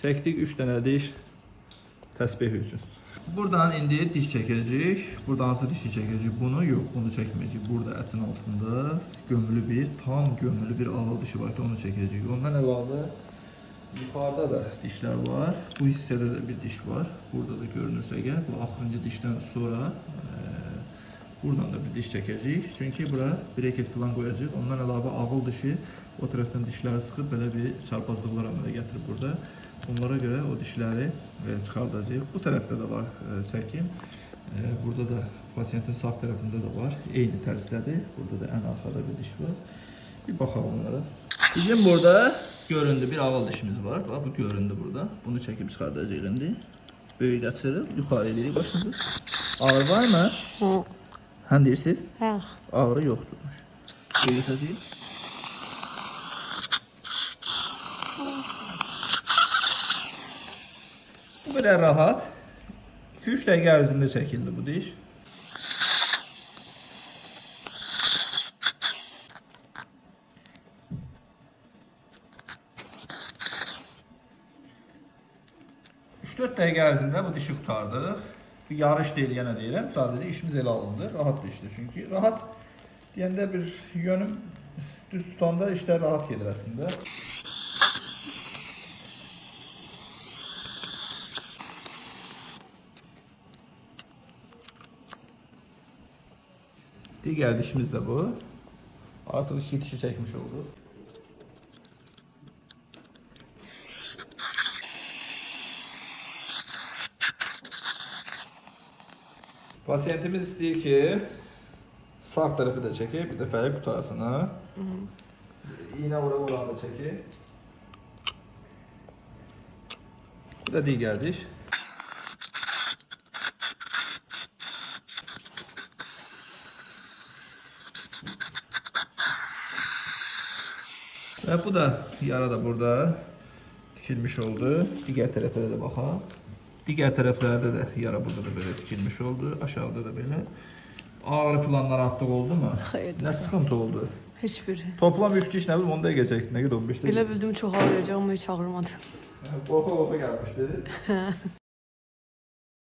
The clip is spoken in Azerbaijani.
Çəkdik 3 dənə diş təsbih üçün. Buradan indi diş çəkəcəyik. Burada hansı dişi çəkəcəyik? Bunu yox, bunu çəkməyəcəyik. Burada ətin altında gömülü bir, tam gömülü bir ağıl dişi var ki, onu çəkəcəyik. Ondan əlavə yuxarıda da dişlər var. Bu hissədə də bir diş var. Burada da görünürsə əgər, bu axırıncı dişdən sonra buradan da bir diş çəkəcəyik. Çünki bura breket falan qoyacağıq. Ondan əlavə ağıl dişi o tərəfdən dişləri sıxıb belə bir çarpazlıqlar əmələ gətirib burada. Onlara görə o dişləri çıxardacağıq. Bu tərəfdə də var çəkim. Burada da pasiyentin sağ tərəfində də var. Eyni tərzdədir. Burada da ən arxada bir diş var. Bir baxalım onlara. Bizim burada göründü bir ağıl dişimiz var. Bax, bu göründü burada. Bunu çəkib çıxardacağıq indi. Böyük açırıq, yuxarı edirik başımızı. Ağrı var mı? Həm deyirsiniz? Yox. Ağrı yoxdurmuş. Böyük açacağıq. Bu qədər rahat. 2-3 dəqiqə ərzində çəkildi bu diş. Üç-dörd dəqiqə ərzində bu dişi qurtardıq. Bu yarış deyil, yenə deyirəm. Sadəcə işimiz elə alındı. Rahat bir işdir. Çünki rahat deyəndə bir yönüm düz tutanda işlər rahat gedir əslində. Digər dişimiz də bu. Artıq 2 dişi çəkmiş olduq. Pasiyentimiz istəyir ki, sağ tərəfi də çəkib, bir dəfəyə qutarsın, ha? İğnə vura-vura da çəkib. Bu da digər diş. Və bu da yara da burada tikilmiş oldu. Digər tərəflərə də baxaq. Digər tərəflərdə də yara burada da belə tikilmiş oldu. Aşağıda da belə. Ağrı filan narahatlıq oldu mu? Xeyr. Nə sıxıntı oldu? Heç biri. Toplam 3 diş nə bilim 10 dəqiqə çəkdi. Nə qədər 15 dəqiqə? Elə bildim çox ağrıyacaq, amma heç ağrımadı. Qorxa-qorxa gəlmişdi.